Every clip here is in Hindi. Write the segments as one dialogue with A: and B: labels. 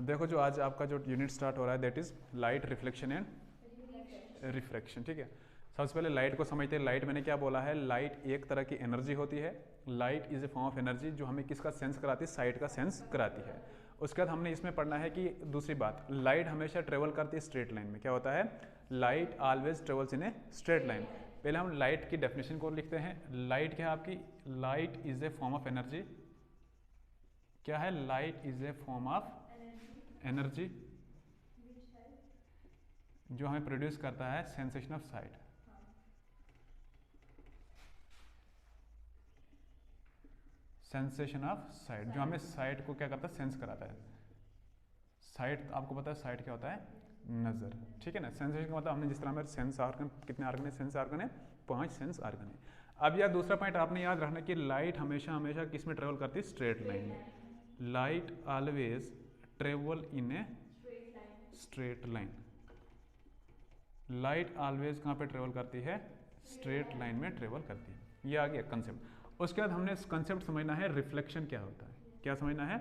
A: देखो जो आज आपका जो यूनिट स्टार्ट हो रहा है that is light reflection and refraction. ठीक है, सबसे पहले लाइट को समझते हैं। लाइट मैंने क्या बोला है, लाइट एक तरह की एनर्जी होती है। Light is a form of energy जो हमें किसका सेंस कराती है, साइट का सेंस कराती है। उसके बाद हमने इसमें पढ़ना है कि दूसरी बात, लाइट हमेशा ट्रेवल करती है स्ट्रेट लाइन में। क्या होता है, light always travels in a straight line. पहले हम लाइट की डेफिनेशन को लिखते हैं। लाइट क्या है आपकी, light is a form of energy. क्या है, light is a form of energy जो हमें प्रोड्यूस करता है sensation of site. Sensation of site जो हमें साइट को क्या करता है, सेंस कराता है। साइट आपको पता है साइट क्या होता है, नजर। ठीक है ना, सेंसेशन का मतलब हमने जिस तरह में सेंस ऑर्गन, कितने ऑर्गन है, सेंस ऑर्गन है 5 सेंस ऑर्गन है। अब यार दूसरा पॉइंट आपने याद रखना कि लाइट हमेशा हमेशा किस में ट्रेवल करती है, स्ट्रेट लाइन में। Light always travel in a straight line. Light always कहाँ पे ट्रेवल करती है, स्ट्रेट लाइन में ट्रेवल करती है। ये आ गया कंसेप्ट। उसके बाद हमने कंसेप्ट समझना है रिफ्लेक्शन क्या होता है। क्या समझना है,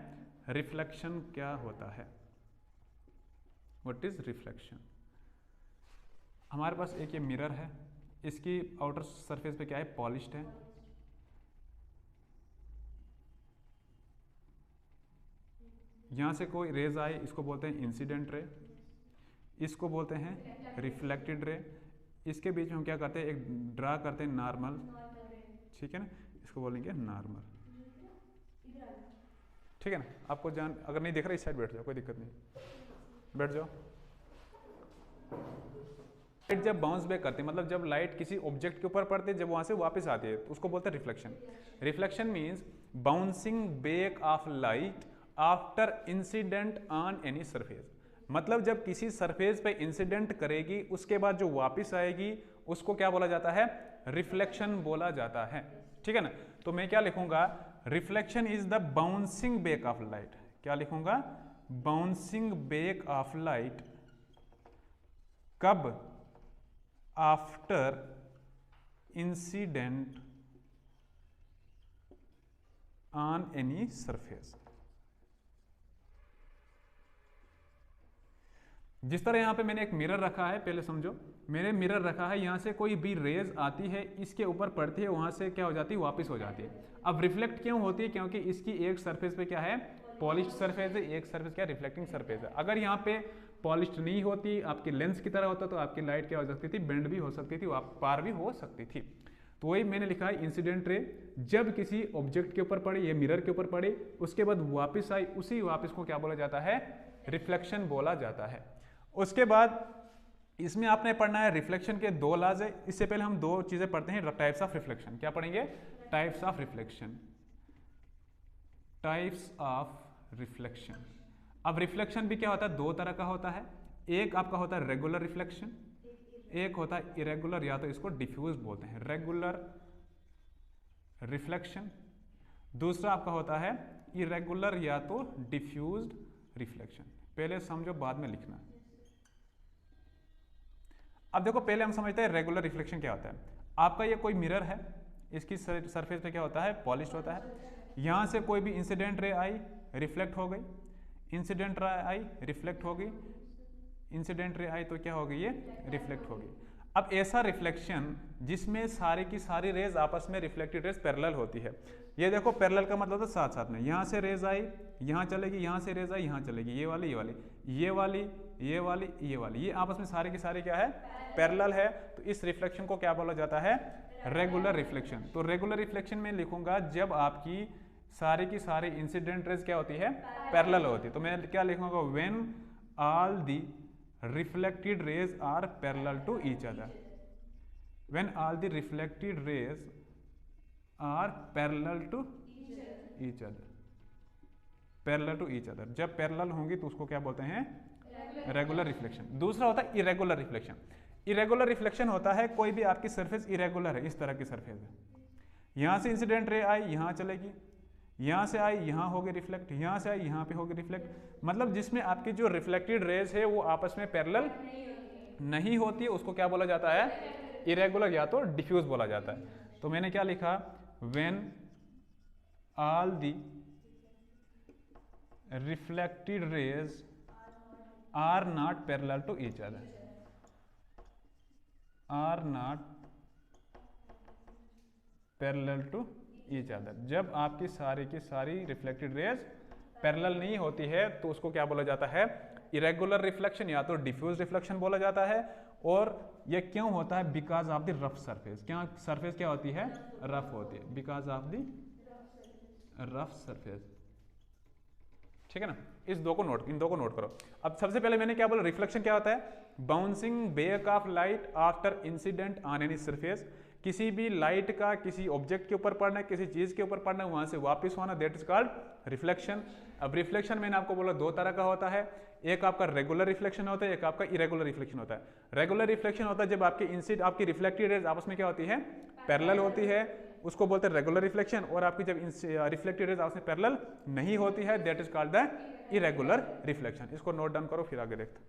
A: रिफ्लेक्शन क्या होता है, व्हाट इज रिफ्लेक्शन। हमारे पास एक ये मिरर है, इसकी आउटर सरफेस पे क्या है, पॉलिश्ड है। यहां से कोई रेज आए, इसको बोलते हैं इंसिडेंट रे, इसको बोलते हैं रिफ्लेक्टेड रे। इसके बीच में हम क्या करते हैं, एक ड्रा करते हैं नॉर्मल। ठीक है ना, इसको बोलेंगे नॉर्मल। ठीक है ना, आपको जान अगर नहीं दिख रहा इस साइड बैठ जाओ, कोई दिक्कत नहीं, बैठ जाओ। लाइट जब बाउंस बैक करती है, मतलब जब लाइट किसी ऑब्जेक्ट के ऊपर पड़ती है, जब वहां से वापस आती है, तो उसको बोलते हैं reflection. Reflection means bouncing back of light after incident on any surface. मतलब जब किसी सरफेस पे इंसिडेंट करेगी, उसके बाद जो वापस आएगी उसको क्या बोला जाता है, रिफ्लेक्शन बोला जाता है। ठीक है ना, तो मैं क्या लिखूंगा, reflection is the bouncing back of light. क्या लिखूंगा, बाउंसिंग बैक ऑफ लाइट। कब, after incident on any surface. जिस तरह यहां पे मैंने एक मिरर रखा है, पहले समझो, मैंने मिरर रखा है, यहां से कोई भी रेज आती है, इसके ऊपर पड़ती है, वहां से क्या हो जाती है, वापस हो जाती है। अब रिफ्लेक्ट क्यों होती है, क्योंकि इसकी एक सरफेस पे क्या है, पॉलिश्ड सरफेस है, एक सरफेस क्या, रिफ्लेक्टिंग सरफेस है। अगर यहाँ पे पॉलिश्ड नहीं होती, आपकी लेंस की तरह होता, तो आपकी लाइट क्या हो सकती थी, बेंड भी हो सकती थी, पार भी हो सकती थी। तो वही मैंने लिखा है इंसिडेंट रे, जब किसी ऑब्जेक्ट के ऊपर पड़ी, ये मिरर के ऊपर पड़ी, उसके बाद वापस आई, उसी वापस को क्या बोला जाता है, रिफ्लेक्शन बोला जाता है। उसके बाद इसमें आपने पढ़ना है रिफ्लेक्शन के 2 लॉज है। इससे पहले हम 2 चीजें पढ़ते हैं, टाइप्स ऑफ रिफ्लेक्शन। क्या पढ़ेंगे, types of reflection. Types of reflection. अब रिफ्लेक्शन भी क्या होता है, 2 तरह का होता है। एक आपका होता है रेगुलर रिफ्लेक्शन, एक होता है इरेगुलर, या तो इसको डिफ्यूज बोलते हैं, रेगुलर रिफ्लेक्शन। दूसरा आपका होता है इरेगुलर या तो डिफ्यूज्ड रिफ्लेक्शन। पहले समझो, बाद में लिखना। अब देखो, पहले हम समझते हैं रेगुलर रिफ्लेक्शन क्या होता है। आपका ये कोई मिरर है, इसकी सरफेस पे क्या होता है, पॉलिश्ड होता है। यहां से कोई भी इंसिडेंट रे आई, रिफ्लेक्ट हो गई, इंसिडेंट रे आई, रिफ्लेक्ट हो गई, इंसिडेंट रे आई तो क्या हो गई, ये रिफ्लेक्ट हो गई। अब ऐसा रिफ्लेक्शन जिसमें सारी की सारी रेज आपस में रिफ्लेक्टेड रेज पैरेलल होती है। ये देखो, पैरेलल का मतलब तो साथ साथ में, यहां से रेज आई, यहां चलेगी, यहां से रेज आई, यहां चलेगी, ये वाली, ये वाली, ये वाली, ये वाली, ये वाली, ये आपस में सारे के सारे क्या है, पैरेलल है। तो इस रिफ्लेक्शन को क्या बोला जाता है, रेगुलर रिफ्लेक्शन। तो रेगुलर रिफ्लेक्शन में लिखूंगा जब आपकी सारी की सारी इंसिडेंट रेज क्या होती है, पैरेलल होती है। तो मैं क्या लिखूंगा, when all the reflected rays are parallel to each other. When all the reflected rays are parallel to each other. Parallel to each other. जब पैरेलल होंगी तो उसको क्या बोलते हैं, रेगुलर रिफ्लेक्शन। दूसरा होता है इरेगुलर रिफ्लेक्शन। इरेगुलर रिफ्लेक्शन होता है कोई भी आपकी सरफेस इरेगुलर है, इस तरह की सरफेस है, यहां से इंसिडेंट रे आई, यहां चलेगी, यहां से आई, यहां होगी रिफ्लेक्ट, यहां से आई, यहां पे होगी रिफ्लेक्ट। मतलब जिसमें आपकी जो रिफ्लेक्टेड रेज है वो आपस में पैरेलल नहीं होती है, उसको क्या बोला जाता है, इरेगुलर या तो डिफ्यूज बोला जाता है। तो मैंने क्या लिखा, when all the reflected rays are not parallel to each other, are not parallel to each other. जब आपकी सारी की सारी रिफ्लेक्टेड रेज पैरेलल नहीं होती है तो उसको क्या बोला जाता है, इरेगुलर रिफ्लेक्शन या तो डिफ्यूज रिफ्लेक्शन बोला जाता है। और ये क्यों होता है, because of the rough surface. क्या सरफेस क्या होती है, रफ होती है, because of the rough surface. ठीक है ना, इन दो को नोट करो। अब सबसे पहले मैंने क्या बोला, रिफ्लेक्शन क्या होता है, bouncing back of light after incident on any surface. किसी भी लाइट का किसी ऑब्जेक्ट के ऊपर पड़ना, किसी चीज के ऊपर पड़ना, वहां से वापस होना, दैट इज कॉल्ड रिफ्लेक्शन। अब रिफ्लेक्शन मैंने आपको बोला दो तरह का होता है, एक आपका रेगुलर रिफ्लेक्शन होता है, एक आपका इरेगुलर रिफ्लेक्शन होता है। रेगुलर रिफ्लेक्शन होता है जब आपकी रिफ्लेक्टेड रेज आपस में क्या होती है, पैरेलल होती है, उसको बोलते हैं रेगुलर रिफ्लेक्शन। और आपकी जब रिफ्लेक्टेड रेज आपस में पैरेलल नहीं होती है, that is called the irregular reflection. इसको नोट डाउन करो, फिर आगे देखते हैं।